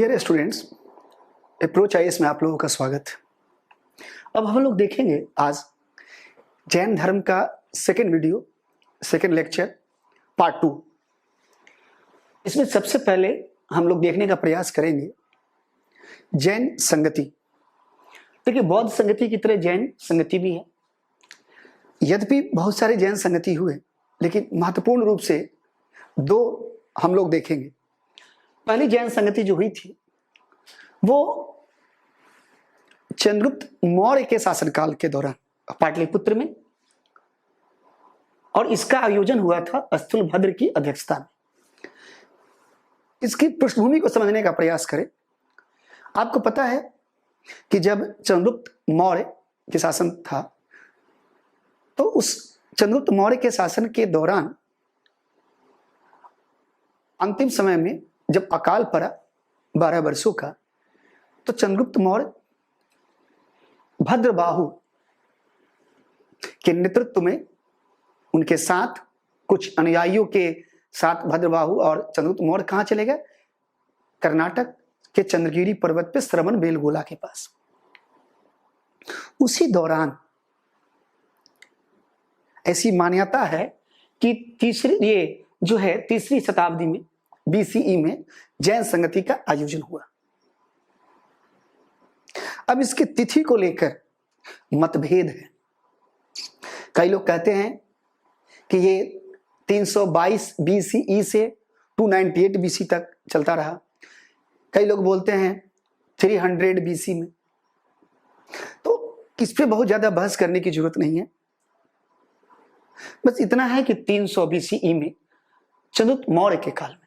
Dear students, approach IAS में आप लोगों का स्वागत। अब हम लोग देखेंगे आज जैन धर्म का second video, second lecture, part 2। इसमें सबसे पहले हम लोग देखने का प्रयास करेंगे जैन संगति। देखिए, बौद्ध संगति की तरह जैन संगति भी है। यद्यपि बहुत सारे जैन संगति हुए, लेकिन महत्वपूर्ण रूप से दो हम लोग देखेंगे। पहली जैन संगति जो हुई थी वो चंद्रगुप्त मौर्य के शासनकाल के दौरान पाटलिपुत्र में, और इसका आयोजन हुआ था स्थूलभद्र की अध्यक्षता में। इसकी पृष्ठभूमि को समझने का प्रयास करें। आपको पता है कि जब चंद्रगुप्त मौर्य के शासन था, तो उस चंद्रगुप्त मौर्य के शासन के दौरान अंतिम समय में जब अकाल पड़ा 12 वर्षों का, तो चंद्रगुप्त मौर्य भद्रबाहु के नेतृत्व में उनके साथ कुछ अनुयायियों के साथ भद्रबाहु और चंद्रगुप्त मौर्य कहां चले गए? कर्नाटक के चंद्रगिरी पर्वत पे श्रवण बेलगोला के पास। उसी दौरान ऐसी मान्यता है कि तीसरी शताब्दी में बीसीई में जैन संगति का आयोजन हुआ। अब इसकी तिथि को लेकर मतभेद है। कई लोग कहते हैं कि ये 322 बीसीई से 298 बीसी तक चलता रहा। कई लोग बोलते हैं 300 बीसी में। तो इस पे बहुत ज्यादा बहस करने की जरूरत नहीं है। बस इतना है कि 300 बीसीई में चंद्रगुप्त मौर्य के काल में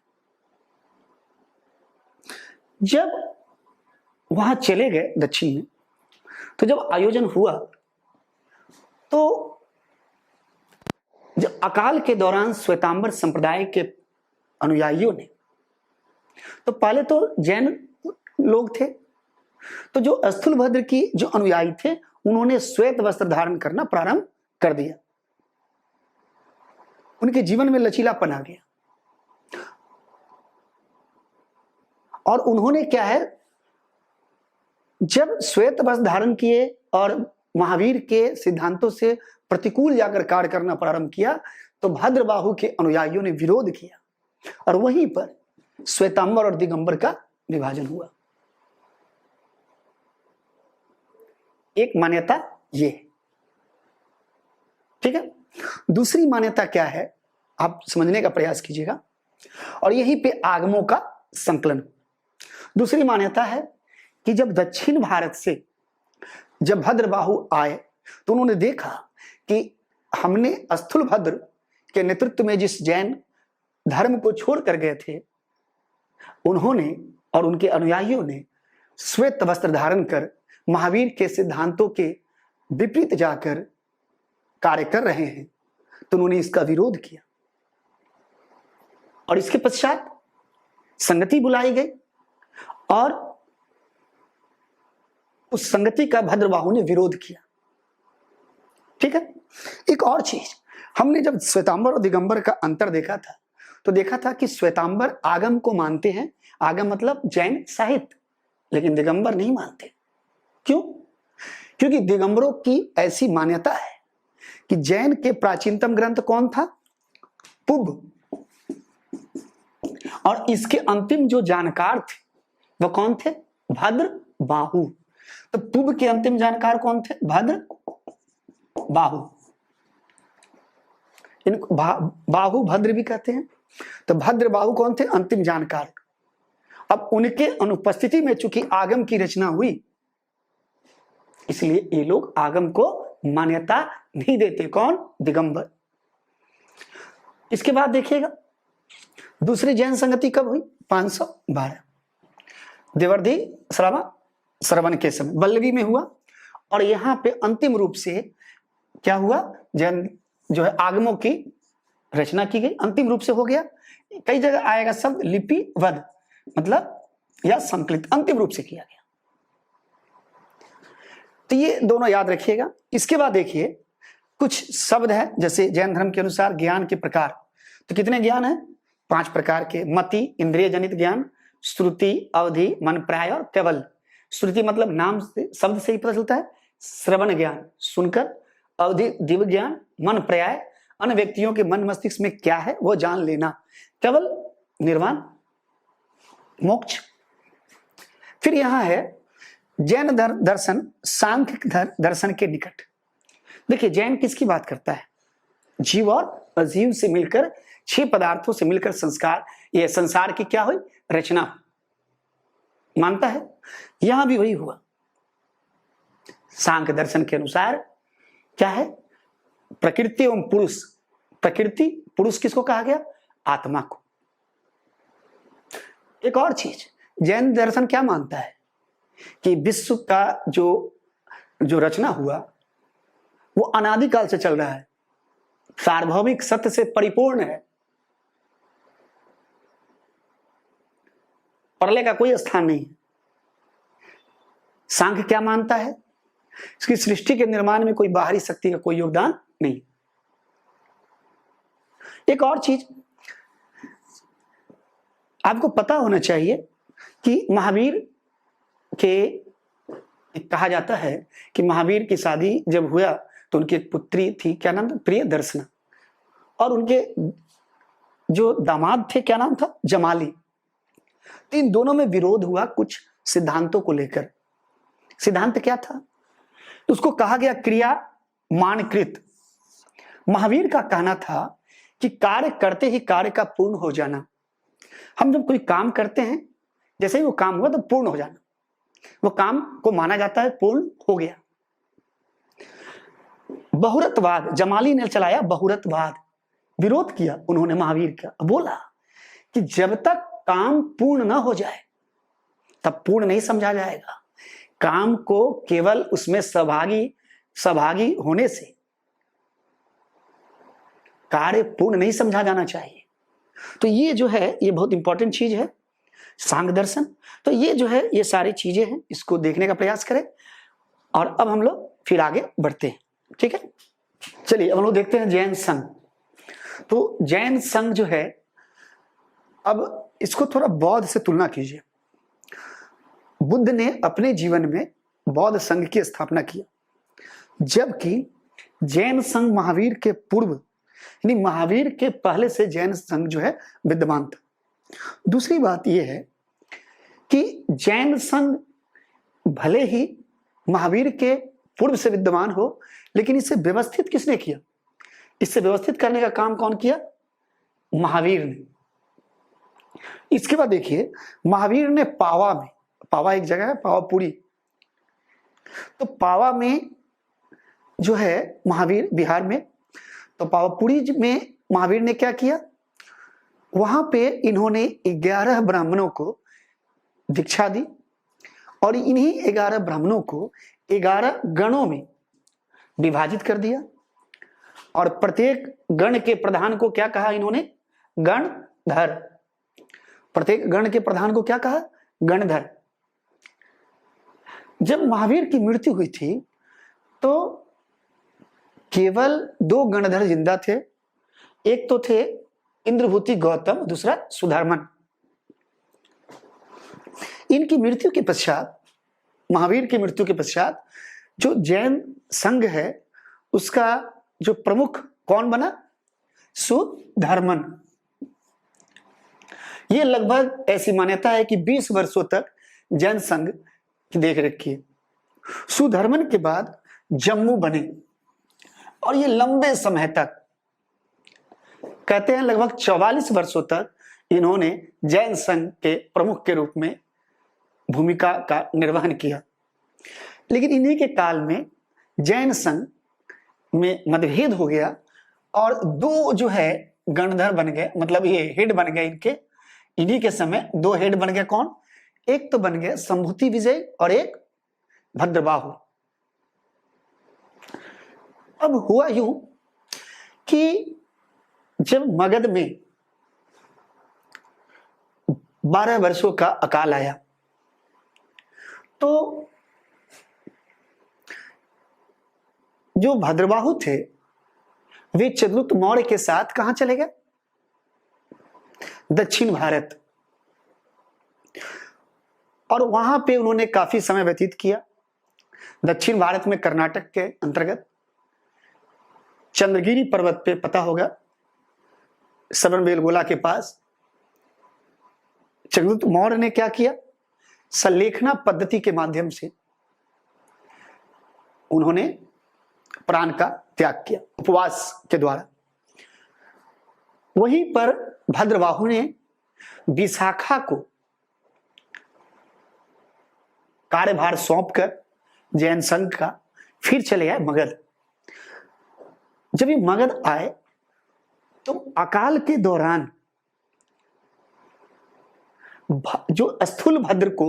जब वहां चले गए दक्षिण में, तो जब आयोजन हुआ, तो जब अकाल के दौरान श्वेतांबर संप्रदाय के अनुयायियों ने, तो पहले तो जैन लोग थे, तो जो स्थूलभद्र की जो अनुयायी थे उन्होंने श्वेत वस्त्र धारण करना प्रारंभ कर दिया। उनके जीवन में लचीलापन आ गया, और उन्होंने क्या है, जब श्वेत वस्त्र धारण किए और महावीर के सिद्धांतों से प्रतिकूल जाकर कार्य करना प्रारंभ किया, तो भद्रबाहु के अनुयायियों ने विरोध किया, और वहीं पर श्वेतांबर और दिगंबर का विभाजन हुआ। एक मान्यता ये है, ठीक है। दूसरी मान्यता क्या है, आप समझने का प्रयास कीजिएगा, और यहीं पे आगमों का संकलन। दूसरी मान्यता है कि जब दक्षिण भारत से जब भद्रबाहु आए, तो उन्होंने देखा कि हमने स्थूलभद्र के नेतृत्व में जिस जैन धर्म को छोड़ कर गए थे, उन्होंने और उनके अनुयायियों ने श्वेत वस्त्र धारण कर महावीर के सिद्धांतों के विपरीत जाकर कार्य कर रहे हैं, तो उन्होंने इसका विरोध किया, और इसके पश्चात संगति बुलाई गई, और उस संगति का भद्रबाहु ने विरोध किया, ठीक है। एक और चीज, हमने जब श्वेतांबर और दिगंबर का अंतर देखा था, तो देखा था कि श्वेतांबर आगम को मानते हैं, आगम मतलब जैन साहित्य, लेकिन दिगंबर नहीं मानते। क्यों? क्योंकि दिगंबरों की ऐसी मान्यता है कि जैन के प्राचीनतम ग्रंथ कौन था? पुब, और इसके अंतिम जो जानकार थे वह कौन थे? भद्रबाहु। तो पुब के अंतिम जानकार कौन थे? भद्रबाहु। इनको बाहु भद्र भी कहते हैं। तो भद्रबाहु कौन थे? अंतिम जानकार। अब उनके अनुपस्थिति में चूंकि आगम की रचना हुई, इसलिए ये लोग आगम को मान्यता नहीं देते। कौन? दिगंबर। इसके बाद देखिएगा दूसरी जैन संगति कब हुई? 512 देवर्धि श्रवण के समय बल्लवी में हुआ, और यहां पे अंतिम रूप से क्या हुआ? जैन जो है आगमों की रचना की गई, अंतिम रूप से हो गया। कई जगह आएगा शब्द लिपिबद्ध, मतलब या संकलित, अंतिम रूप से किया गया। तो ये दोनों याद रखिएगा। इसके बाद देखिए कुछ शब्द है, जैसे जैन धर्म के अनुसार ज्ञान के प्रकार। तो कितने ज्ञान है? 5 प्रकार के। मति, इंद्रिय जनित ज्ञान, श्रुति, अवधि, मन प्राय और केवल। श्रुति मतलब नाम से, शब्द से ही पता चलता है, श्रवण ज्ञान सुनकर, अवधि दिव्य ज्ञान, मन पर्याय अन्य व्यक्तियों के मन मस्तिष्क में क्या है वो जान लेना, केवल निर्वाण मोक्ष। फिर यहां है जैन दर्शन सांख्य दर्शन के निकट। देखिए जैन किसकी बात करता है? जीव और अजीव से मिलकर, 6 पदार्थों से मिलकर संस्कार, ये संसार की क्या हुई? रचना मानता है। यहां भी वही हुआ। सांख्य दर्शन के अनुसार क्या है? प्रकृति एवं पुरुष। प्रकृति, पुरुष किसको कहा गया? आत्मा को। एक और चीज, जैन दर्शन क्या मानता है कि विश्व का जो रचना हुआ वो अनादिकाल से चल रहा है, सार्वभौमिक सत्य से परिपूर्ण है, प्रलय का कोई स्थान नहीं है। सांख्य क्या मानता है? इसकी सृष्टि के निर्माण में कोई बाहरी शक्ति का कोई योगदान नहीं। एक और चीज आपको पता होना चाहिए कि महावीर के, कहा जाता है कि महावीर की शादी जब हुआ तो उनकी एक पुत्री थी, क्या नाम था? प्रियदर्शना। और उनके जो दामाद थे क्या नाम था? जमाली। तो इन दोनों में विरोध हुआ कुछ सिद्धांतों को लेकर। सिद्धांत क्या था? तो उसको कहा गया क्रिया मानकृत। महावीर का कहना था कि कार्य करते ही कार्य का पूर्ण हो जाना। हम जब कोई काम करते हैं, जैसे ही वो काम हुआ तो पूर्ण हो जाना, वो काम को माना जाता है पूर्ण हो गया। बहुरतवाद जमाली ने चलाया, बहुरतवाद विरोध किया उन्होंने महावीर का। बोला कि जब तक काम पूर्ण ना हो जाए तब पूर्ण नहीं समझा जाएगा। काम को केवल उसमें सहभागी होने से कार्य पूर्ण नहीं समझा जाना चाहिए। तो ये जो है ये बहुत इंपॉर्टेंट चीज है, सांख्य दर्शन। तो ये जो है ये सारी चीजें हैं, इसको देखने का प्रयास करें। और अब हम लोग फिर आगे बढ़ते हैं, ठीक है? चलिए अब हम लोग देखते हैं जैन संघ। तो जैन संघ जो है, अब इसको थोड़ा बौद्ध से तुलना कीजिए। बुद्ध ने अपने जीवन में बौद्ध संघ की स्थापना की, जबकि जैन संघ महावीर के पूर्व, यानी महावीर के पहले से जैन संघ जो है विद्यमान था। दूसरी बात यह है कि जैन संघ भले ही महावीर के पूर्व से विद्यमान हो, लेकिन इसे व्यवस्थित किसने किया? इसे व्यवस्थित करने का काम कौन किया? महावीर ने। इसके बाद देखिए महावीर ने पावा में, पावा एक जगह है पावापुरी, तो पावा में जो है महावीर बिहार में, तो पावापुरी में महावीर ने क्या किया? वहां पे इन्होंने 11 ब्राह्मणों को दीक्षा दी और इन्हीं 11 ब्राह्मणों को 11 गणों में विभाजित कर दिया। और प्रत्येक गण के प्रधान को क्या कहा इन्होंने? गणधर। प्रत्येक गण के प्रधान को क्या कहा? गणधर। जब महावीर की मृत्यु हुई थी तो केवल 2 गणधर जिंदा थे। एक तो थे इंद्रभूति गौतम, दूसरा सुधर्मन। इनकी मृत्यु के पश्चात, महावीर की मृत्यु के पश्चात जो जैन संघ है उसका जो प्रमुख कौन बना? सुधर्मन। ये लगभग ऐसी मान्यता है कि 20 वर्षों तक जैन संघ की देखरेख की। सुधर्मन के बाद जम्मू बने और ये लंबे समय तक, कहते हैं लगभग 44 वर्षों तक इन्होंने जैन संघ के प्रमुख के रूप में भूमिका का निर्वहन किया। लेकिन इन्हीं के काल में जैन संघ में मतभेद हो गया और 2 जो है गणधर बन गए, मतलब ये हेड बन गए इनके। इन्हीं के समय 2 हेड बन गए। कौन? एक तो बन गए संभूति विजय और एक भद्रबाहु। अब हुआ यूं कि जब मगध में 12 वर्षों का अकाल आया तो जो भद्रबाहु थे वे चंद्रगुप्त मौर्य के साथ कहां चले गए? दक्षिण भारत। और वहां पे उन्होंने काफी समय व्यतीत किया। दक्षिण भारत में कर्नाटक के अंतर्गत चंद्रगिरी पर्वत पे, पता होगा, श्रवणबेलगोला के पास चंद्रगुप्त मौर्य ने क्या किया, सल्लेखना पद्धति के माध्यम से उन्होंने प्राण का त्याग किया उपवास के द्वारा। वहीं पर भद्रबाहु ने विशाखा को कार्यभार सौंपकर जैन संघ का फिर चले आए मगध। जब ये मगध आए तो अकाल के दौरान जो स्थूल भद्र को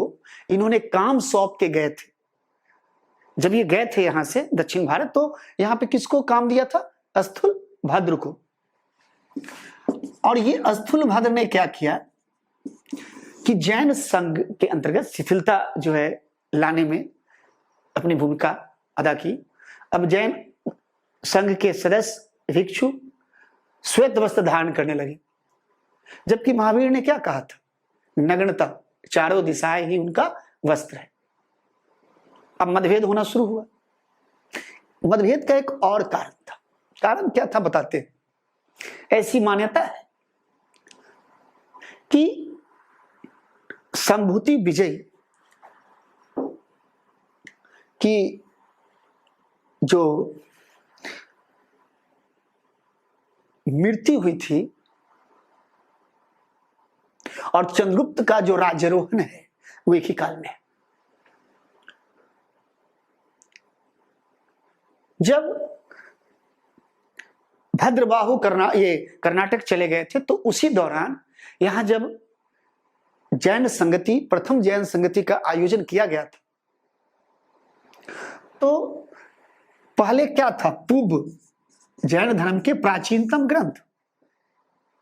इन्होंने काम सौंप के गए थे। जब ये गए थे यहां से दक्षिण भारत, तो यहां पे किसको काम दिया था, स्थूल भद्र को। और ये स्थूल भद्र ने क्या किया कि जैन संघ के अंतर्गत शिथिलता जो है लाने में अपनी भूमिका अदा की। अब जैन संघ के सदस्य भिक्षु श्वेत वस्त्र धारण करने लगे, जबकि महावीर ने क्या कहा था, नग्नता, चारों दिशाएं ही उनका वस्त्र है। अब मतभेद होना शुरू हुआ। मतभेद का एक और कारण था। कारण क्या था बताते हैं। ऐसी मान्यता है कि संभूति विजय की जो मृत्यु हुई थी और चंद्रगुप्त का जो राज्यारोहण है वो एक ही काल में है। जब भद्रबाहु कर्नाटक चले गए थे तो उसी दौरान यहां जब जैन संगति, प्रथम जैन संगति का आयोजन किया गया था, तो पहले क्या था, पूर्व जैन धर्म के प्राचीनतम ग्रंथ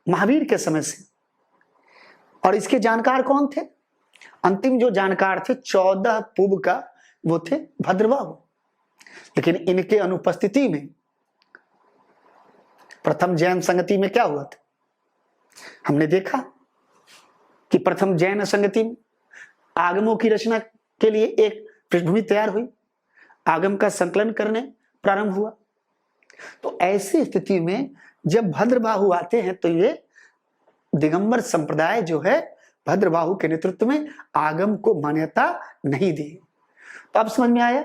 महावीर के समय से, और इसके जानकार कौन थे, अंतिम जो जानकार थे 14 पूर्व का, वो थे भद्रबाहु। लेकिन इनके अनुपस्थिति में प्रथम जैन संगति में क्या हुआ था, हमने देखा कि प्रथम जैन संगति में आगमों की रचना के लिए एक पृष्ठभूमि तैयार हुई, आगम का संकलन करने प्रारंभ हुआ। तो ऐसी स्थिति में जब भद्रबाहु आते हैं तो ये दिगंबर संप्रदाय जो है भद्रबाहु के नेतृत्व में आगम को मान्यता नहीं दी। तो अब समझ में आया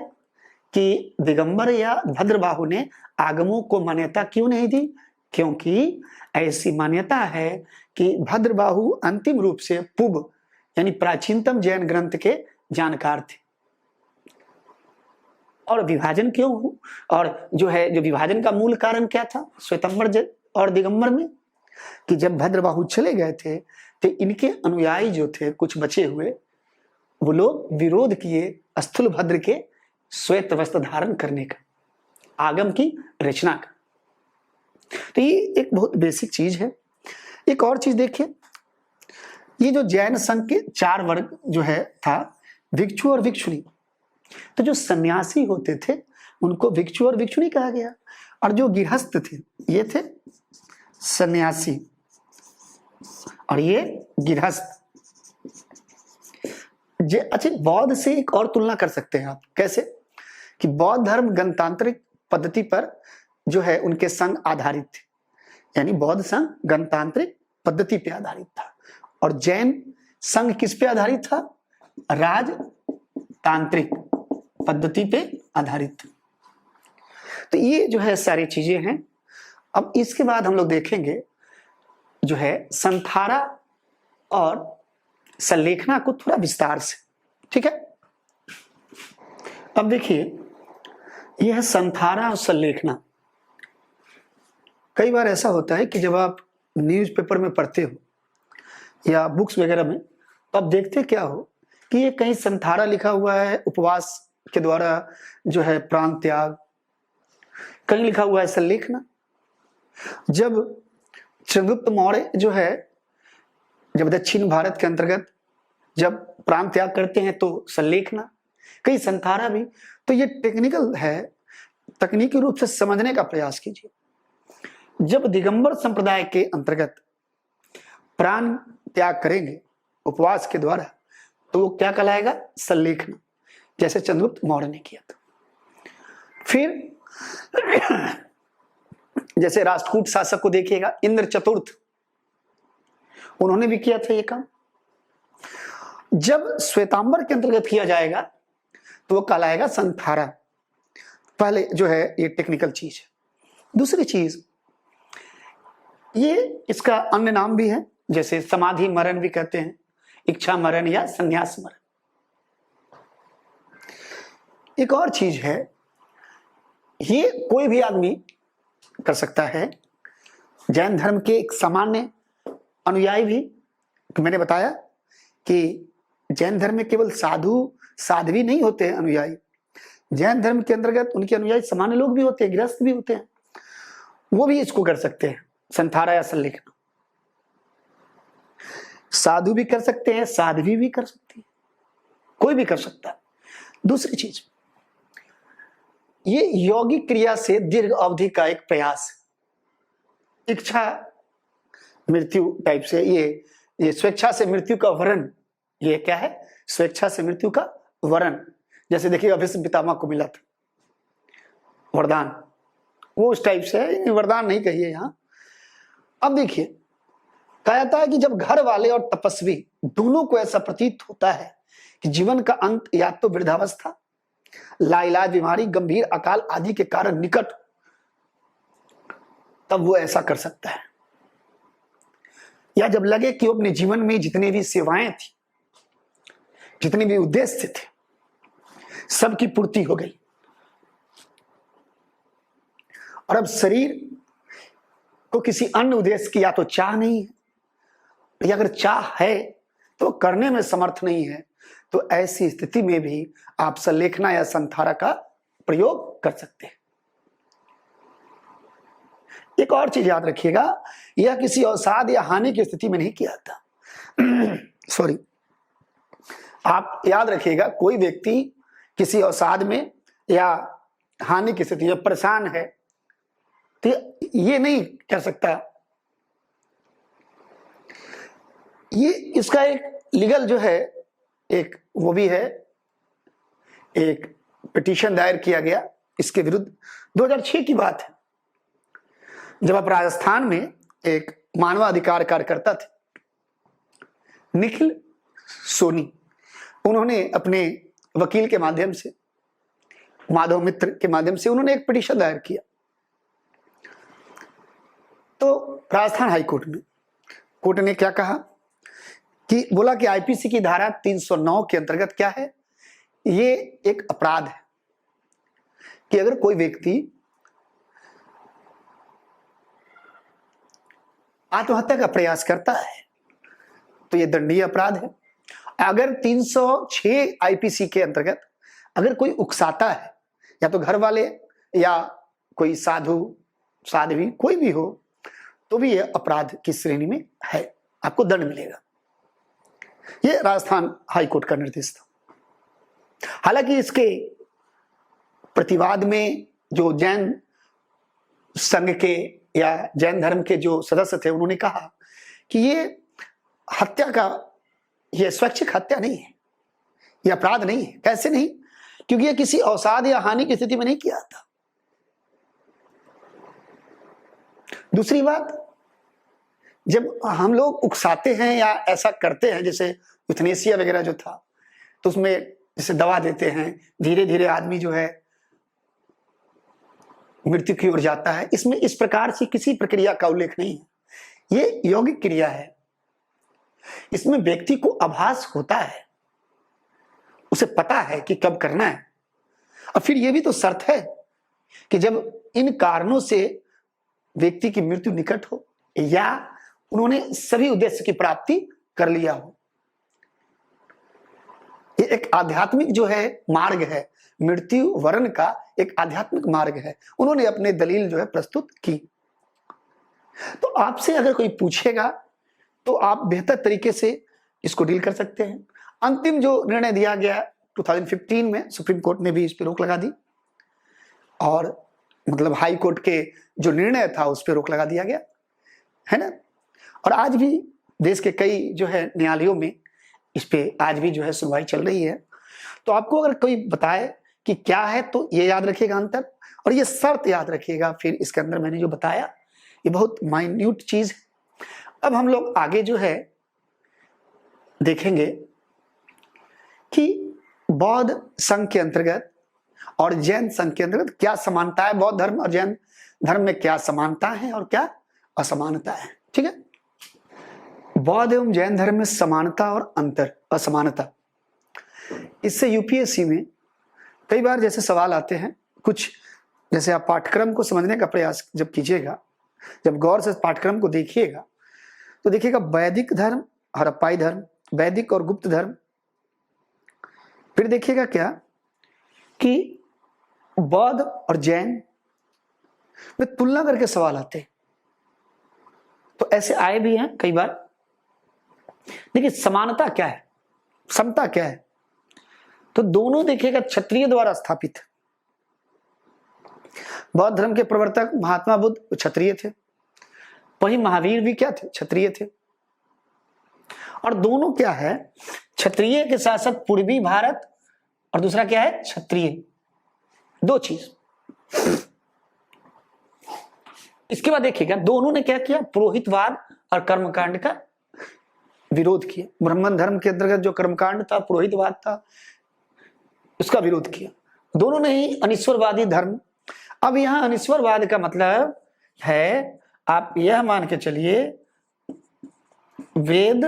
कि दिगंबर या भद्रबाहु ने आगमों को मान्यता क्यों नहीं दी, क्योंकि ऐसी मान्यता है कि भद्रबाहु अंतिम रूप से पूर्व यानी प्राचीनतम जैन ग्रंथ के जानकार थे। और विभाजन क्यों हो, और जो विभाजन का मूल कारण क्या था श्वेतंबर और दिगंबर में, कि जब भद्रबाहु चले गए थे तो इनके अनुयायी जो थे कुछ बचे हुए, वो लोग विरोध किए स्थूल भद्र के श्वेत वस्त्र धारण करने का, आगम की रचना का। तो ये एक बहुत बेसिक चीज है। एक और चीज देखिए, ये जो जैन संघ के 4 वर्ग जो है था, भिक्षु और भिक्षुणी। तो जो सन्यासी होते थे उनको भिक्षु और भिक्षुणी कहा गया, और जो गृहस्थ थे ये थे सन्यासी और ये गृहस्थ। अच्छा, बौद्ध से एक और तुलना कर सकते हैं आप, कैसे कि बौद्ध धर्म गणतांत्रिक पद्धति पर जो है उनके संघ आधारित थे, यानी बौद्ध संघ गणतांत्रिक पद्धति पे आधारित था, और जैन संघ किस पे आधारित था, राजतांत्रिक पद्धति पे आधारित। तो ये जो है सारी चीजें हैं। अब इसके बाद हम लोग देखेंगे जो है संथारा और सल्लेखना को थोड़ा विस्तार से, ठीक है। अब देखिए, यह है संथारा और सल्लेखना। कई बार ऐसा होता है कि जब आप न्यूज़पेपर में पढ़ते हो या बुक्स वगैरह में, तो आप देखते क्या हो कि ये कहीं संथारा लिखा हुआ है, उपवास के द्वारा जो है प्राण त्याग, कहीं लिखा हुआ है सल्लेखना। जब चंद्रगुप्त मौर्य जो है जब दक्षिण भारत के अंतर्गत जब प्राण त्याग करते हैं तो सल्लेखना, कहीं संथारा भी। तो ये टेक्निकल है, तकनीकी रूप से समझने का प्रयास कीजिए। जब दिगंबर संप्रदाय के अंतर्गत प्राण त्याग करेंगे उपवास के द्वारा, तो वो क्या कहलाएगा? संलेखन, जैसे चंद्रगुप्त मौर्य ने किया था। फिर जैसे राष्ट्रकूट शासक को देखिएगा, इंद्र चतुर्थ, उन्होंने भी किया था ये काम। जब श्वेतांबर के अंतर्गत किया जाएगा तो वो कहलाएगा संथारा। पहले जो है ये टेक्निकल चीज है। दूसरी चीज, ये इसका अन्य नाम भी है, जैसे समाधि मरण भी कहते हैं, इच्छा मरण या संन्यास मरण। एक और चीज है, ये कोई भी आदमी कर सकता है। जैन धर्म के एक सामान्य अनुयायी भी, तो मैंने बताया कि जैन धर्म में केवल साधु साध्वी नहीं होते हैं अनुयायी। जैन धर्म के अंतर्गत उनके अनुयायी सामान्य लोग भी होते हैं, गृहस्थ भी होते हैं, वो भी इसको कर सकते हैं, संथारा या संलेखन। साधु भी कर सकते हैं, साध्वी भी कर सकती है, कोई भी कर सकता है। दूसरी चीज, ये यौगिक क्रिया से दीर्घ अवधि का एक प्रयास, इच्छा मृत्यु टाइप से, ये स्वेच्छा से मृत्यु का वरण, ये क्या है? स्वेच्छा से मृत्यु का वरण। जैसे देखिए अभिष्ट पितामह को मिला था वरदान, वो उस टाइप से है, वरदान नहीं कहिए यहां। अब देखिए, कहा जाता है कि जब घर वाले और तपस्वी दोनों को ऐसा प्रतीत होता है कि जीवन का अंत या तो वृद्धावस्था, लाइलाज बीमारी, गंभीर अकाल आदि के कारण निकट, तब वो ऐसा कर सकता है। या जब लगे कि वो अपने जीवन में जितने भी सेवाएं थी, जितने भी उद्देश्य थे, सबकी पूर्ति हो गई और अब शरीर को किसी अन्य उद्देश्य की या तो चाह नहीं है, या अगर चाह है तो करने में समर्थ नहीं है, तो ऐसी स्थिति में भी आप संलेखना या संथारा का प्रयोग कर सकते हैं। एक और चीज याद रखिएगा, यह किसी अवसाद या हानि की स्थिति में नहीं किया था। सॉरी, आप याद रखिएगा, कोई व्यक्ति किसी अवसाद में या हानि की स्थिति में परेशान है तो ये नहीं कर सकता। ये इसका एक लीगल जो है, एक वो भी है, एक पिटीशन दायर किया गया इसके विरुद्ध। 2006 की बात है, जब आप राजस्थान में एक मानवाधिकार कार्यकर्ता थे निखिल सोनी, उन्होंने अपने वकील के माध्यम से, माधव मित्र के माध्यम से, उन्होंने एक पिटीशन दायर किया। तो राजस्थान हाई कोर्ट में, कोर्ट ने क्या कहा कि बोला कि आईपीसी की धारा 309 के अंतर्गत क्या है, ये एक अपराध है कि अगर कोई व्यक्ति आत्महत्या का प्रयास करता है तो ये दंडनीय अपराध है। अगर 306 आईपीसी के अंतर्गत अगर कोई उकसाता है, या तो घर वाले या कोई साधु साध्वी कोई भी हो, तो भी यह अपराध की श्रेणी में है, आपको दंड मिलेगा। यह राजस्थान हाई कोर्ट का निर्देश था। हालांकि इसके प्रतिवाद में जो जैन संघ के या जैन धर्म के जो सदस्य थे, उन्होंने कहा कि ये हत्या का, ये स्वैच्छिक हत्या नहीं है, यह अपराध नहीं है। कैसे नहीं? क्योंकि यह किसी अवसाद या हानि की स्थिति में नहीं किया था। दूसरी बात, जब हम लोग उकसाते हैं या ऐसा करते हैं, जैसे यूथनेसिया वगैरह जो था, तो उसमें जैसे दवा देते हैं, धीरे धीरे आदमी जो है मृत्यु की ओर जाता है, इसमें इस प्रकार से किसी प्रक्रिया का उल्लेख नहीं है। ये यौगिक क्रिया है, इसमें व्यक्ति को आभास होता है, उसे पता है कि कब करना है। और फिर यह भी तो शर्त है कि जब इन कारणों से व्यक्ति की मृत्यु निकट हो या उन्होंने सभी उद्देश्य की प्राप्ति कर लिया हो। ये एक आध्यात्मिक जो है मार्ग है, मृत्यु वरण का एक आध्यात्मिक मार्ग है। उन्होंने अपने दलील जो है प्रस्तुत की। तो आपसे अगर कोई पूछेगा तो आप बेहतर तरीके से इसको डील कर सकते हैं। अंतिम जो निर्णय दिया गया 2015 में, सुप्रीम कोर्ट ने भी इस पर रोक लगा दी, और मतलब हाई कोर्ट के जो निर्णय था उस पर रोक लगा दिया गया है ना। और आज भी देश के कई जो है न्यायालयों में इस पे आज भी जो है सुनवाई चल रही है। तो आपको अगर कोई बताए कि क्या है तो ये याद रखिएगा अंतर, और ये शर्त याद रखिएगा। फिर इसके अंदर मैंने जो बताया ये बहुत माइन्यूट चीज है। अब हम लोग आगे जो है देखेंगे कि बौद्ध संघ के अंतर्गत और जैन संघ के अंतर्गत क्या समानता है, बौद्ध धर्म और जैन धर्म में क्या समानता है और क्या असमानता है। ठीक है, बौद्ध एवं जैन धर्म में समानता और अंतर, असमानता, इससे यूपीएससी में कई बार जैसे सवाल आते हैं कुछ, जैसे आप पाठ्यक्रम को समझने का प्रयास जब कीजिएगा, जब गौर से पाठ्यक्रम को देखिएगा तो देखिएगा वैदिक धर्म, हड़प्पाई धर्म, वैदिक और गुप्त धर्म, फिर देखिएगा क्या कि बौद्ध और जैन में तुलना करके सवाल आते हैं। तो ऐसे आए भी हैं कई बार। देखिए समानता क्या है, समता क्या है, तो दोनों देखिएगा क्षत्रिय द्वारा स्थापित। बौद्ध धर्म के प्रवर्तक महात्मा बुद्ध क्षत्रिय थे, वहीं महावीर भी क्या थे, क्षत्रिय थे। और दोनों क्या है, क्षत्रिय के साथ साथ पूर्वी भारत और दूसरा क्या है क्षत्रिय, दो चीज। इसके बाद देखिएगा दोनों ने क्या किया, पुरोहितवाद और कर्मकांड का विरोध किया। ब्राह्मण धर्म के अंतर्गत जो कर्मकांड था, पुरोहितवाद था, उसका विरोध किया। दोनों ने ही अनिश्वरवादी धर्म। अब यहां अनिश्वरवाद का मतलब है, आप यह मान के चलिए वेद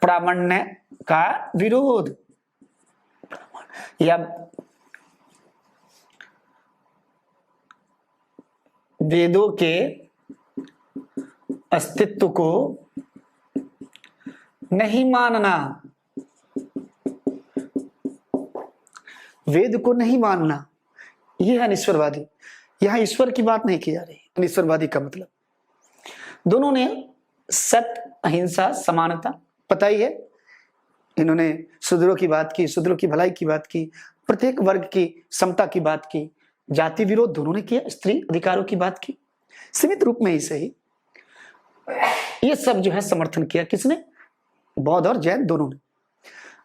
प्रामाण्य का विरोध, या वेदों के अस्तित्व को नहीं मानना, वेद को नहीं मानना, यह है अनिश्वरवादी। यहां ईश्वर की बात नहीं की जा रही। अनिश्वरवादी का मतलब दोनों ने सत्य, अहिंसा, समानता, पता ही है, इन्होंने शूद्रों की बात की, शूद्रों की भलाई की बात की, प्रत्येक वर्ग की समता की बात की, जाति विरोध दोनों ने किया, स्त्री अधिकारों की बात की, सीमित रूप में ही सही। ये सब जो है समर्थन किया किसने, बौद्ध और जैन दोनों ने।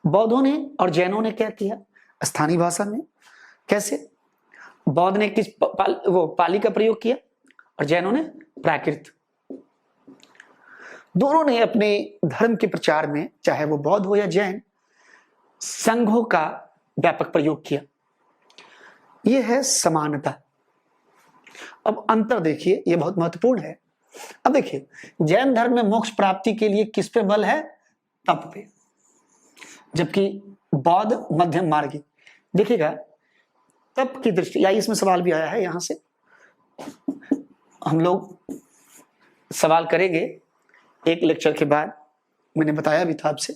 बौद्धों ने और जैनों ने क्या किया, स्थानीय भाषा में। कैसे, बौद्ध ने किस वो पाली का प्रयोग किया और जैनों ने प्राकृत। दोनों ने अपने धर्म के प्रचार में, चाहे वो बौद्ध हो या जैन, संघों का व्यापक प्रयोग किया। यह है समानता। अब अंतर देखिए, यह बहुत महत्वपूर्ण है। अब देखिए जैन धर्म में मोक्ष प्राप्ति के लिए किस पे बल है, तप पे, जबकि बौद्ध मध्यम मार्गी। देखिएगा तप की दृष्टि, या इसमें सवाल भी आया है, यहां से हम लोग सवाल करेंगे एक लेक्चर के बाद, मैंने बताया भी था आपसे।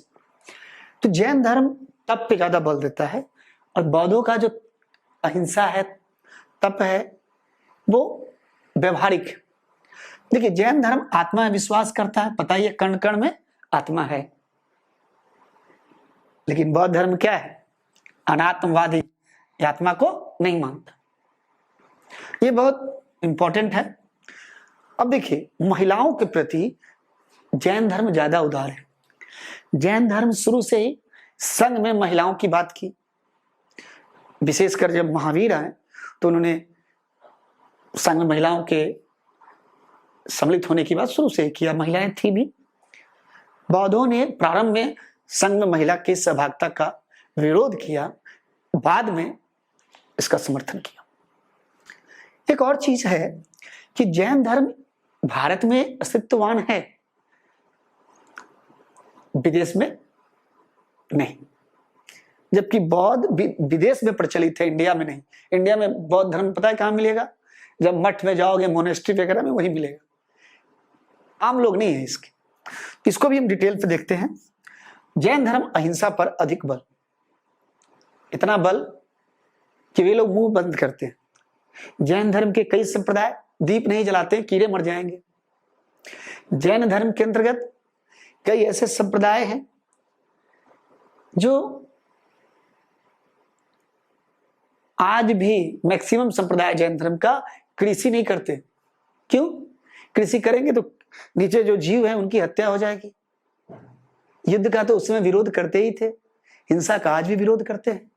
तो जैन धर्म तप पे ज्यादा बल देता है, और बौद्धों का जो अहिंसा है, तप है, वो व्यवहारिक। देखिए जैन धर्म आत्मा में विश्वास करता है, पता ही है कण कण में आत्मा है। लेकिन बौद्ध धर्म क्या है, अनात्मवादी, आत्मा को नहीं मानता। ये बहुत इंपॉर्टेंट है। अब देखिए महिलाओं के प्रति जैन धर्म ज्यादा उदार है। जैन धर्म शुरू से ही संघ में महिलाओं की बात की। विशेषकर जब महावीर आए तो उन्होंने संघ में महिलाओं के सम्मिलित होने की बात शुरू से किया। महिलाएं थी भी। बौद्धों ने प्रारंभ में संघ में महिला की सहभागिता का विरोध किया, बाद में इसका समर्थन किया। एक और चीज है कि जैन धर्म भारत में अस्तित्ववान है, विदेश में नहीं। जबकि बौद्ध विदेश में प्रचलित है, इंडिया में नहीं। इंडिया में बौद्ध धर्म पता है कहां मिलेगा, जब मठ में जाओगे, मोनेस्ट्री वगैरह में, वही मिलेगा। आम लोग नहीं है इसके। इसको भी हम डिटेल पे देखते हैं। जैन धर्म अहिंसा पर अधिक बल, इतना बल कि वे लोग मुंह बंद करते हैं। जैन धर्म के कई संप्रदाय दीप नहीं जलाते, कीड़े मर जाएंगे। जैन धर्म के अंतर्गत कई ऐसे संप्रदाय हैं जो आज भी, मैक्सिमम संप्रदाय जैन धर्म का कृषि नहीं करते। क्यों? कृषि करेंगे तो नीचे जो जीव है उनकी हत्या हो जाएगी। युद्ध का तो उसमें विरोध करते ही थे, हिंसा का आज भी विरोध करते हैं।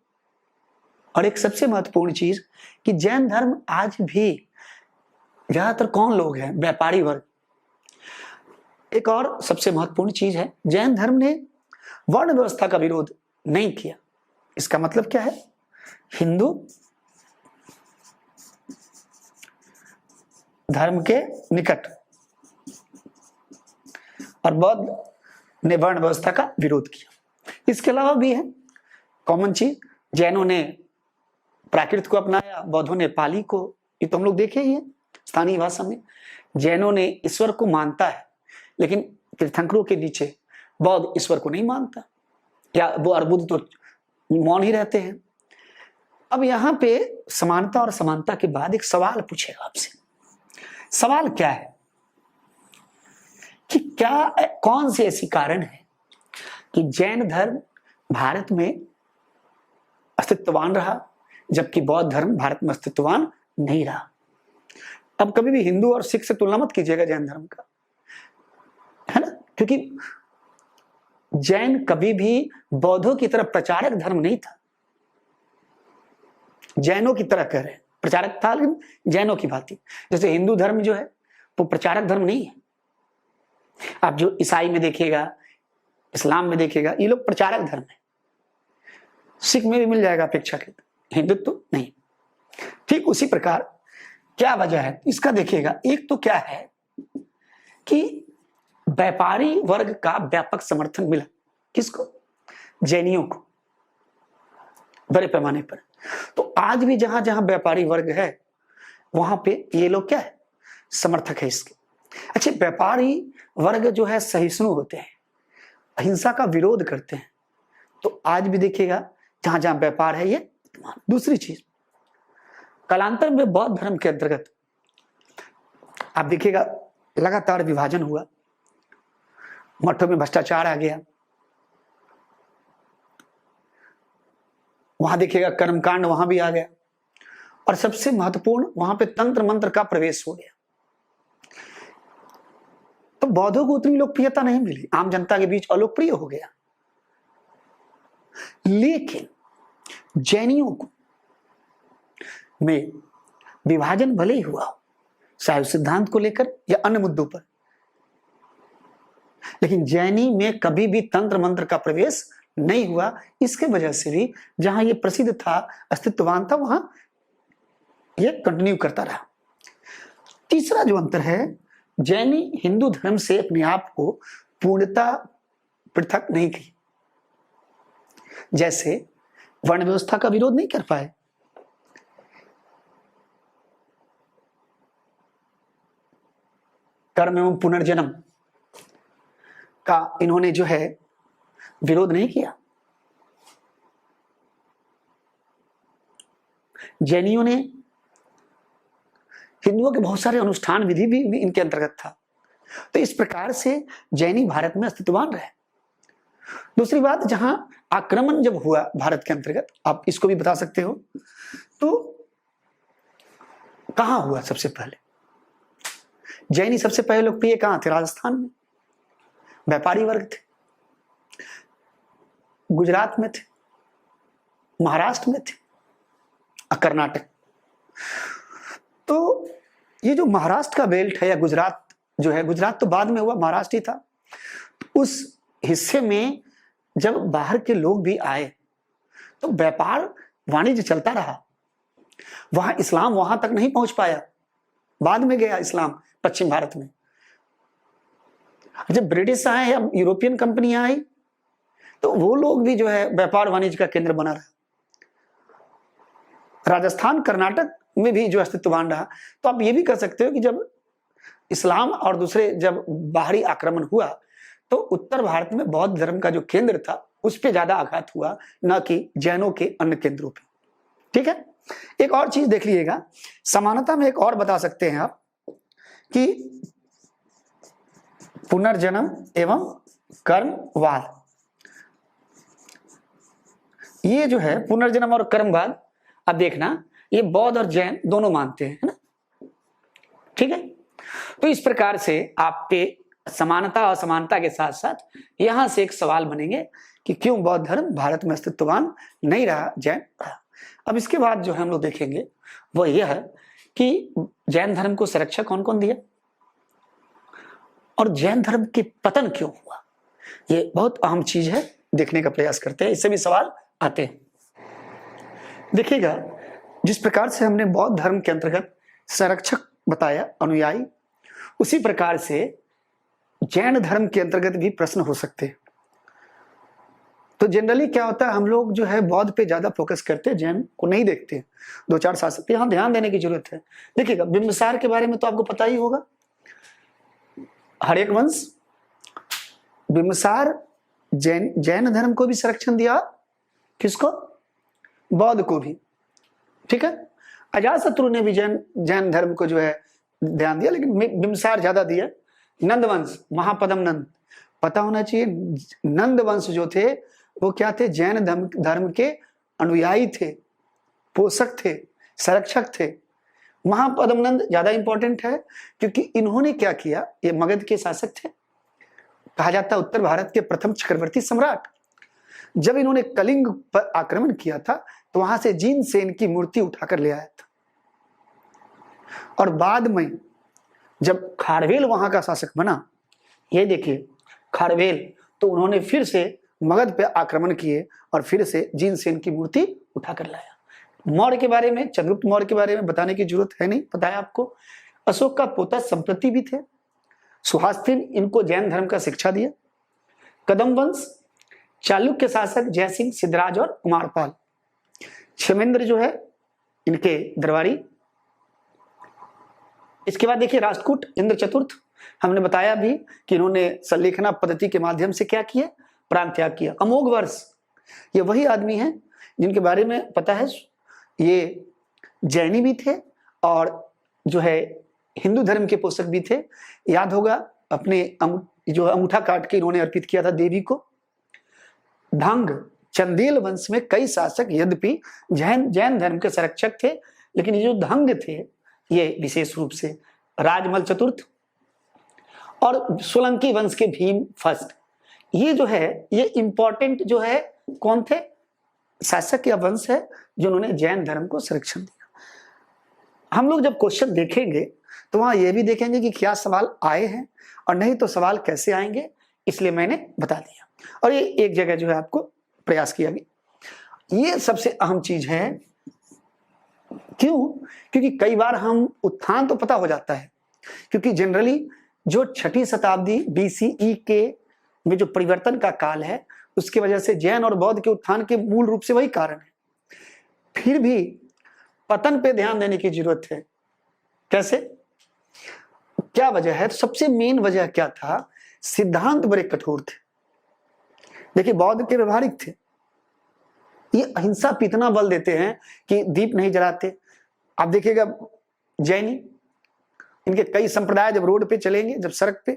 और एक सबसे महत्वपूर्ण चीज कि जैन धर्म आज भी ज्यादातर कौन लोग हैं? व्यापारी वर्ग। एक और सबसे महत्वपूर्ण चीज है, जैन धर्म ने वर्ण व्यवस्था का विरोध नहीं किया। इसका मतलब क्या है? हिंदू धर्म के निकट और बौद्ध ने वर्ण व्यवस्था का विरोध किया। इसके अलावा भी है कॉमन चीज, जैनों ने प्राकृत को अपनाया, बौद्धों ने पाली को। ये तो हम लोग देखे ही है स्थानीय भाषा में। जैनों ने ईश्वर को मानता है, लेकिन तीर्थंकरों के नीचे बौद्ध ईश्वर को नहीं मानता, या वो अर्बुद तो मौन ही रहते हैं। अब यहां पे समानता और समानता के बाद एक सवाल पूछेगा आपसे। सवाल क्या है कि क्या कौन सी ऐसी कारण है कि जैन धर्म भारत में अस्तित्ववान रहा जबकि बौद्ध धर्म भारत में अस्तित्ववान नहीं रहा? अब कभी भी हिंदू और सिख से तुलना मत कीजिएगा जैन धर्म का, है ना, क्योंकि जैन कभी भी बौद्धों की तरह प्रचारक धर्म नहीं था। जैनों की तरह कह रहे हैं, प्रचारक था लेकिन जैनों की भांति। जैसे हिंदू धर्म जो है वो प्रचारक धर्म नहीं है। आप जो ईसाई में देखिएगा, इस्लाम में देखिएगा, ये लोग प्रचारक धर्म है। सिख में भी मिल जाएगा अपेक्षाकृत, हिंदुत्व तो नहीं। ठीक उसी प्रकार क्या वजह है इसका देखिएगा। एक तो क्या है कि व्यापारी वर्ग का व्यापक समर्थन मिला। किसको? जैनियों को, बड़े पैमाने पर। तो आज भी जहां जहां व्यापारी वर्ग है वहां पे ये लोग क्या है? समर्थक है इसके। अच्छा, व्यापारी वर्ग जो है सहिष्णु होते हैं, अहिंसा का विरोध करते हैं, तो आज भी देखिएगा जहां जहां व्यापार है ये। दूसरी चीज, कालांतर में बौद्ध धर्म के अंतर्गत आप देखिएगा लगातार विभाजन हुआ, मठों में भ्रष्टाचार आ गया, वहां देखिएगा कर्मकांड वहां भी आ गया, और सबसे महत्वपूर्ण वहां पे तंत्र मंत्र का प्रवेश हो गया। तो बौद्धों को उतनी लोकप्रियता नहीं मिली, आम जनता के बीच अलोकप्रिय हो गया। लेकिन जैनियों को में विभाजन भले ही हुआ, चाहे सिद्धांत को लेकर या अन्य मुद्दों पर, लेकिन जैनी में कभी भी तंत्र मंत्र का प्रवेश नहीं हुआ। इसके वजह से भी जहां ये प्रसिद्ध था, अस्तित्ववान था, वहां ये कंटिन्यू करता रहा। तीसरा जो अंतर है, जैनी हिंदू धर्म से अपने आप को पूर्णता पृथक नहीं की। जैसे वर्ण व्यवस्था का विरोध नहीं कर पाए, कर्म एवं पुनर्जन्म का इन्होंने जो है विरोध नहीं किया। जैनियों ने हिंदुओं के बहुत सारे अनुष्ठान विधि भी इनके अंतर्गत था। तो इस प्रकार से जैनी भारत में अस्तित्ववान रहे। दूसरी बात, जहां आक्रमण जब हुआ भारत के अंतर्गत, आप इसको भी बता सकते हो, तो कहां हुआ? सबसे पहले जैनी सबसे पहले लोकप्रिय कहां थे? राजस्थान में व्यापारी वर्ग थे, गुजरात में थे, महाराष्ट्र में थे, कर्नाटक। तो ये जो महाराष्ट्र का बेल्ट है या गुजरात जो है, गुजरात तो बाद में हुआ, महाराष्ट्र ही था। उस हिस्से में जब बाहर के लोग भी आए तो व्यापार वाणिज्य चलता रहा। वहां इस्लाम वहां तक नहीं पहुंच पाया, बाद में गया इस्लाम पश्चिम भारत में। जब ब्रिटिश आए या यूरोपियन कंपनियां आई तो वो लोग भी जो है व्यापार वाणिज्य का केंद्र बना रहा। राजस्थान कर्नाटक में भी जो अस्तित्ववान रहा। तो आप ये भी कह सकते हो कि जब इस्लाम और दूसरे जब बाहरी आक्रमण हुआ तो उत्तर भारत में बौद्ध धर्म का जो केंद्र था उस पर ज्यादा आघात हुआ, न कि जैनों के अन्य केंद्रों पे। ठीक है, एक और चीज देख लीजिएगा, समानता में एक और बता सकते हैं आप कि पुनर्जन्म एवं कर्मवाद, ये जो है पुनर्जन्म और कर्मवाद, अब देखना ये बौद्ध और जैन दोनों मानते हैं, है ना। ठीक है, तो इस प्रकार से आप पे समानता और असमानता के साथ साथ यहां से एक सवाल बनेंगे कि क्यों बौद्ध धर्म भारत में अस्तित्ववान नहीं रहा, जैन रहा। अब इसके बाद जो हम लोग देखेंगे वो यह है कि जैन धर्म को सुरक्षा कौन कौन दिया और जैन धर्म के पतन क्यों हुआ। ये बहुत अहम चीज है, देखने का प्रयास करते हैं, इससे भी सवाल आते हैं। देखिएगा, जिस प्रकार से हमने बौद्ध धर्म के अंतर्गत संरक्षक बताया, अनुयायी, उसी प्रकार से जैन धर्म के अंतर्गत भी प्रश्न हो सकते हैं। तो जनरली क्या होता है, हम लोग जो है बौद्ध पे ज्यादा फोकस करते हैं, जैन को नहीं देखते। दो चार शासक यहाँ ध्यान देने की जरूरत है। देखिएगा, बिंबिसार के बारे में तो आपको पता ही होगा, हर्यक वंश। बिंबिसार जैन धर्म को भी संरक्षण दिया, किसको? बौद्ध को भी, ठीक है। अजातशत्रु ने भी जैन धर्म को जो है ध्यान दिया, लेकिन बिंबिसार ज्यादा दिया। नंद वंश, महापदम नंद, पता होना चाहिए, नंद वंश जो थे वो क्या थे? जैन धर्म के अनुयायी थे, पोषक थे, संरक्षक थे। महापदम नंद ज्यादा इंपॉर्टेंट है क्योंकि इन्होंने क्या किया, ये मगध के शासक थे, कहा जाता है उत्तर भारत के प्रथम चक्रवर्ती सम्राट। जब इन्होंने कलिंग पर आक्रमण किया था तो वहां से जीन सेन की मूर्ति उठाकर ले आया था, और बाद में जब खारवेल वहां का शासक बना, ये देखिए खारवेल, तो उन्होंने फिर से मगध पे आक्रमण किए और फिर से जीन सेन की मूर्ति उठाकर लाया। मौर्य के बारे में, चंद्रगुप्त मौर्य के बारे में बताने की जरूरत है नहीं, पता है आपको। अशोक का पोता संप्रति भी थे, सुहासिन, इनको जैन धर्म का शिक्षा दिया। कदम वंश, चालुक्य शासक जयसिंह, सिद्धराज और कुमारपाल। क्षेमेंद्र जो है इनके दरबारी। इसके बाद देखिए राष्ट्रकूट इंद्र चतुर्थ, हमने बताया भी कि इन्होंने संलेखना पद्धति के माध्यम से क्या किया? प्राण त्याग किया। अमोघ वर्ष, ये वही आदमी हैं जिनके बारे में पता है, ये जैनी भी थे और जो है हिंदू धर्म के पोषक भी थे। याद होगा, अपने जो अंगूठा काट के इन्होंने अर्पित किया था देवी को। धंग, चंदेल वंश में कई शासक यद्यपि जैन धर्म के संरक्षक थे, लेकिन ये जो धंग थे ये विशेष रूप से। राजमल चतुर्थ और सोलंकी वंश के भीम फर्स्ट, ये जो है ये इंपॉर्टेंट जो है कौन थे? शासक या वंश है जिन्होंने जैन धर्म को संरक्षण दिया। हम लोग जब क्वेश्चन देखेंगे तो वहां ये भी देखेंगे कि क्या सवाल आए हैं, और नहीं तो सवाल कैसे आएंगे, इसलिए मैंने बता दिया। और ये एक जगह जो है आपको प्रयास किया गया। ये सबसे अहम चीज है। क्यों? क्योंकि कई बार हम उत्थान तो पता हो जाता है, क्योंकि जनरली जो 6वीं शताब्दी BCE के में जो परिवर्तन का काल है, उसकी वजह से जैन और बौद्ध के उत्थान के मूल रूप से वही कारण है। फिर भी पतन पे ध्यान देने की जरूरत है। कैसे? क्या वजह है? सबसे मेन वजह क्या था? सिद्धांत बड़े कठोर थे। देखिए, बौद्ध के व्यवहारिक थे, ये अहिंसा पे इतना बल देते हैं कि दीप नहीं जलाते। आप देखिएगा जैनी, इनके कई संप्रदाय जब रोड पे चलेंगे, जब सड़क पे,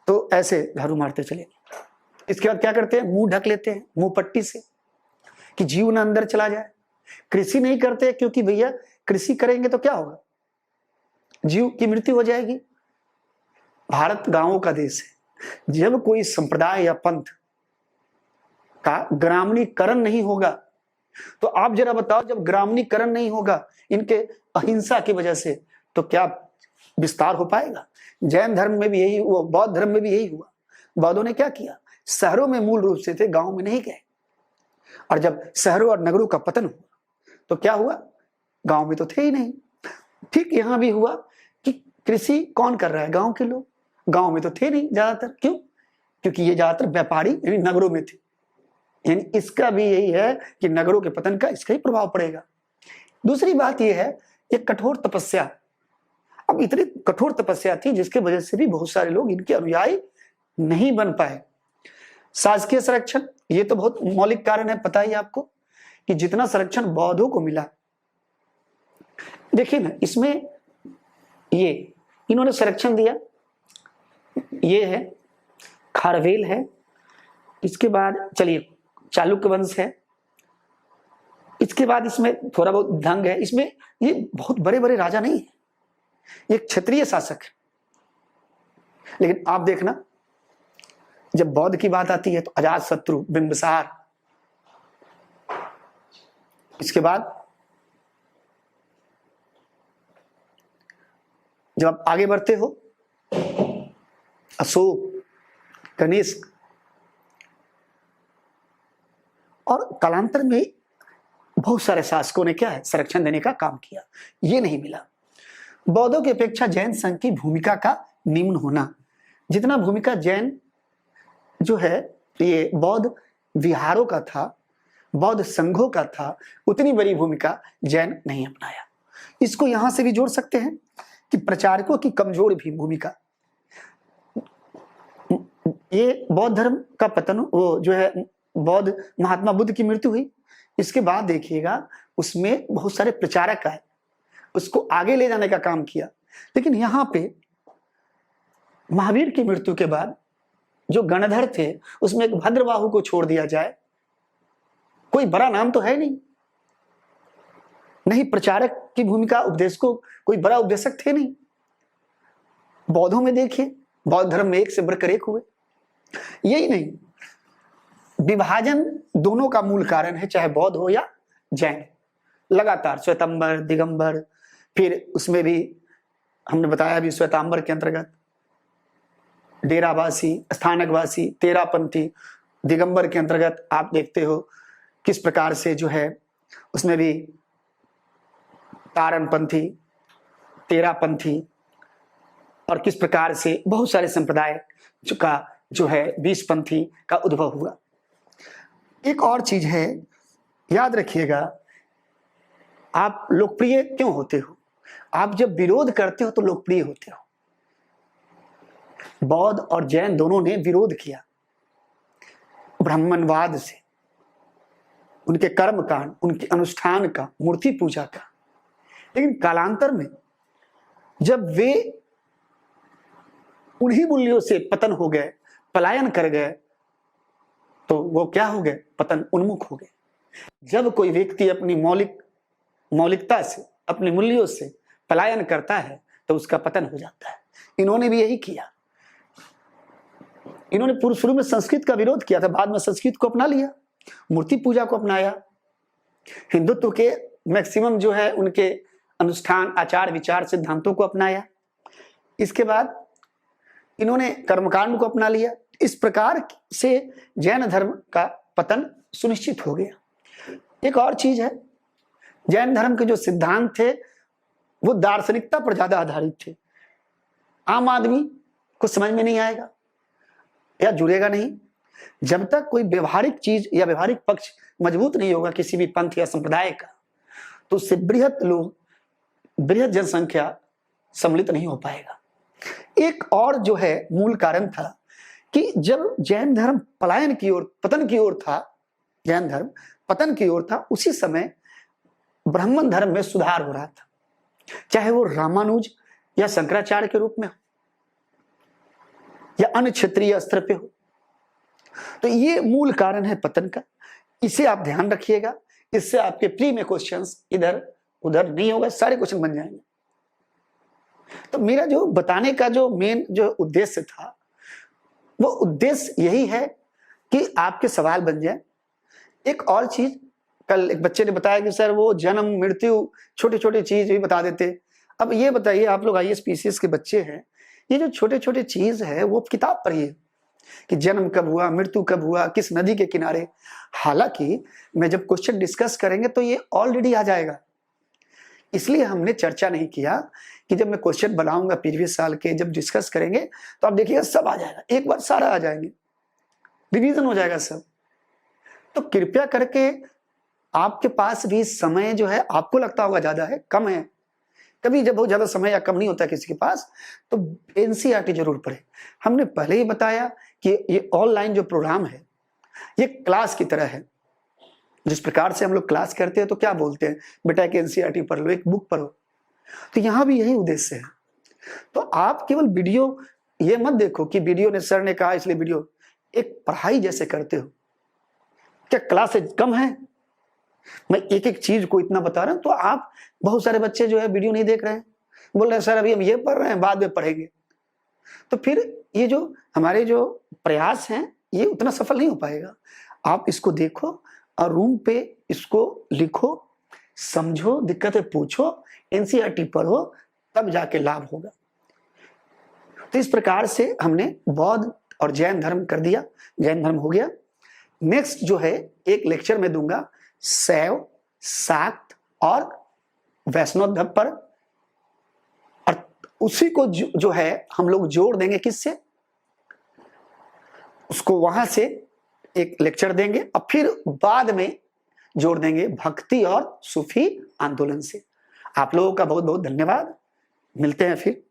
तो ऐसे झाड़ू मारते चलेंगे। इसके बाद क्या करते हैं? मुंह ढक लेते हैं मुंह पट्टी से कि जीव ना अंदर चला जाए। कृषि नहीं करते क्योंकि भैया कृषि करेंगे तो क्या होगा? जीव की मृत्यु हो जाएगी। भारत गांवों का देश है। जब कोई संप्रदाय या पंथ का ग्रामीणीकरण नहीं होगा, तो आप जरा बताओ, जब ग्रामीणीकरण नहीं होगा इनके अहिंसा की वजह से, तो क्या विस्तार हो पाएगा? जैन धर्म में भी यही हुआ, बौद्ध धर्म में भी यही हुआ। बौद्धों ने क्या किया? शहरों में मूल रूप से थे, गांव में नहीं गए। और जब शहरों और नगरों का पतन हुआ तो क्या हुआ? गांव में तो थे ही नहीं। ठीक यहां भी हुआ कि कृषि कौन कर रहा है? गांव के लोग। गांव में तो थे नहीं ज्यादातर। क्यों? क्योंकि ये ज्यादातर व्यापारी यानी नगरों में थे। यानी इसका भी यही है कि नगरों के पतन का इसका ही प्रभाव पड़ेगा। दूसरी बात यह है, ये कठोर तपस्या। अब इतनी कठोर तपस्या थी जिसके वजह से भी बहुत सारे लोग इनके अनुयायी नहीं बन पाए। शासकीय संरक्षण, ये तो बहुत मौलिक कारण है, पता ही आपको कि जितना संरक्षण बौद्धों को मिला। देखिए ना, इसमें ये इन्होंने संरक्षण दिया, ये है खारवेल है। इसके बाद चलिए चालुक्य वंश है। इसके बाद इसमें थोड़ा बहुत धंग है। इसमें ये बहुत बड़े बड़े राजा नहीं है, ये क्षत्रिय शासक है। लेकिन आप देखना, जब बौद्ध की बात आती है तो अजात शत्रु, बिंबिसार, इसके बाद जब आप आगे बढ़ते हो, अशोक, कनिष्क, और कालांतर में बहुत सारे शासकों ने क्या है, संरक्षण देने का काम किया, ये नहीं मिला। बौद्धों की अपेक्षा जैन संघ की भूमिका का निम्न होना, जितना भूमिका जैन जो है ये बौद्ध विहारों का था, बौद्ध संघों का था, उतनी बड़ी भूमिका जैन नहीं अपनाया। इसको यहां से भी जोड़ सकते हैं कि प्रचारकों की कमजोर भी भूमिका। ये बौद्ध धर्म का पतन, वो जो है बौद्ध महात्मा बुद्ध की मृत्यु हुई, इसके बाद देखिएगा उसमें बहुत सारे प्रचारक आए, उसको आगे ले जाने का काम किया। लेकिन यहाँ पे महावीर की मृत्यु के बाद जो गणधर थे उसमें एक भद्रबाहु को छोड़ दिया जाए, कोई बड़ा नाम तो है नहीं, नहीं प्रचारक की भूमिका, उपदेश को कोई बड़ा उपदेशक थे नहीं। बौद्धों में देखिए, बौद्ध धर्म में एक से बढ़कर एक हुए। यही नहीं, विभाजन दोनों का मूल कारण है, चाहे बौद्ध हो या जैन। लगातार श्वेतांबर, दिगंबर, फिर उसमें भी हमने बताया भी श्वेतांबर के अंतर्गत डेरावासी, स्थानकवासी, तेरापंथी, दिगंबर के अंतर्गत आप देखते हो किस प्रकार से जो है उसमें भी तारणपंथी, तेरापंथी, और किस प्रकार से बहुत सारे संप्रदाय का जो है 20 पंथी का उद्भव हुआ। एक और चीज है, याद रखिएगा, आप लोकप्रिय क्यों होते हो? आप जब विरोध करते हो तो लोकप्रिय होते हो। बौद्ध और जैन दोनों ने विरोध किया ब्राह्मणवाद से, उनके कर्म कांड, उनके अनुष्ठान का, मूर्ति पूजा का। लेकिन कालांतर में जब वे उन्हीं मूल्यों से पतन हो गए, पलायन कर गए, तो वो क्या हो गए? पतन उन्मुख हो गए। जब कोई व्यक्ति अपनी मौलिकता से, अपने मूल्यों से पलायन करता है तो उसका पतन हो जाता है। इन्होंने भी यही किया। इन्होंने पूर्व शुरू में संस्कृत का विरोध किया था, बाद में संस्कृत को अपना लिया, मूर्ति पूजा को अपनाया, हिंदुत्व के मैक्सिमम जो है उनके अनुष्ठान, आचार, विचार, सिद्धांतों को अपनाया। इसके बाद इन्होंने कर्मकांड को अपना लिया। इस प्रकार से जैन धर्म का पतन सुनिश्चित हो गया। एक और चीज है, जैन धर्म के जो सिद्धांत थे वो दार्शनिकता पर ज्यादा आधारित थे। आम आदमी को समझ में नहीं आएगा या जुड़ेगा नहीं जब तक कोई व्यवहारिक चीज या व्यवहारिक पक्ष मजबूत नहीं होगा किसी भी पंथ या संप्रदाय का, तो उससे बृहत जनसंख्या सम्मिलित नहीं हो पाएगा। एक और जो है मूल कारण था कि जब जैन धर्म पलायन की ओर, पतन की ओर था, जैन धर्म पतन की ओर था, उसी समय ब्राह्मण धर्म में सुधार हो रहा था, चाहे वो रामानुज या शंकराचार्य के रूप में हो या अन्य क्षेत्रीय स्तर पे हो। तो ये मूल कारण है पतन का, इसे आप ध्यान रखिएगा। इससे आपके प्री में क्वेश्चंस इधर उधर नहीं होगा, सारे क्वेश्चन बन जाएंगे। तो मेरा जो बताने का जो मेन जो उद्देश्य था, वो उद्देश्य यही है कि आपके सवाल बन जाए। एक और चीज, कल एक बच्चे ने बताया कि सर वो जन्म, मृत्यु, छोटे छोटे चीज भी बता देते। अब ये बताइए, आप लोग IAS PCS के बच्चे हैं, ये जो छोटे छोटे चीज है वो किताब पढ़िए कि जन्म कब हुआ, मृत्यु कब हुआ, किस नदी के किनारे। हालांकि मैं जब क्वेश्चन डिस्कस करेंगे तो ये ऑलरेडी आ जाएगा, इसलिए हमने चर्चा नहीं किया कि जब मैं क्वेश्चन बनाऊंगा प्रीवियस साल के, जब डिस्कस करेंगे तो आप देखिएगा सब आ जाएगा, एक बार सारा आ जाएंगे, रिवीजन हो जाएगा सब। तो कृपया करके आपके पास भी समय जो है, आपको लगता होगा ज्यादा है, कम है, कभी जब बहुत ज्यादा समय या कम नहीं होता किसी के पास, तो NCERT जरूर पढ़े। हमने पहले ही बताया कि ये ऑनलाइन जो प्रोग्राम है ये क्लास की तरह है। जिस प्रकार से हम लोग क्लास करते हैं तो क्या बोलते हैं, बेटा एक NCERT पढ़ लो, एक बुक पढ़ो, तो यहाँ भी यही उद्देश्य है। तो आप केवल वीडियो ये मत देखो कि वीडियो ने, सर ने कहा इसलिए वीडियो, एक पढ़ाई जैसे करते हो। क्या क्लासेज कम है? मैं एक एक चीज को इतना बता रहा हूं, तो आप, बहुत सारे बच्चे जो है वीडियो नहीं देख रहे हैं, बोल रहे हैं सर अभी हम ये पढ़ रहे हैं, बाद में पढ़ेंगे। तो फिर ये जो हमारे जो प्रयास हैं ये उतना सफल नहीं हो पाएगा। आप इसको देखो और रूम पे इसको लिखो, समझो, दिक्कतें पूछो, एनसीईआरटी पढ़ो, तब जाके लाभ होगा। तो इस प्रकार से हमने बौद्ध और जैन धर्म कर दिया, जैन धर्म हो गया। नेक्स्ट जो है एक लेक्चर में दूंगा शैव, शाक्त और वैष्णव धर्म पर, और उसी को जो है हम लोग जोड़ देंगे किससे, उसको वहां से एक लेक्चर देंगे और फिर बाद में जोड़ देंगे भक्ति और सूफी आंदोलन से। आप लोगों का बहुत बहुत धन्यवाद। मिलते हैं फिर।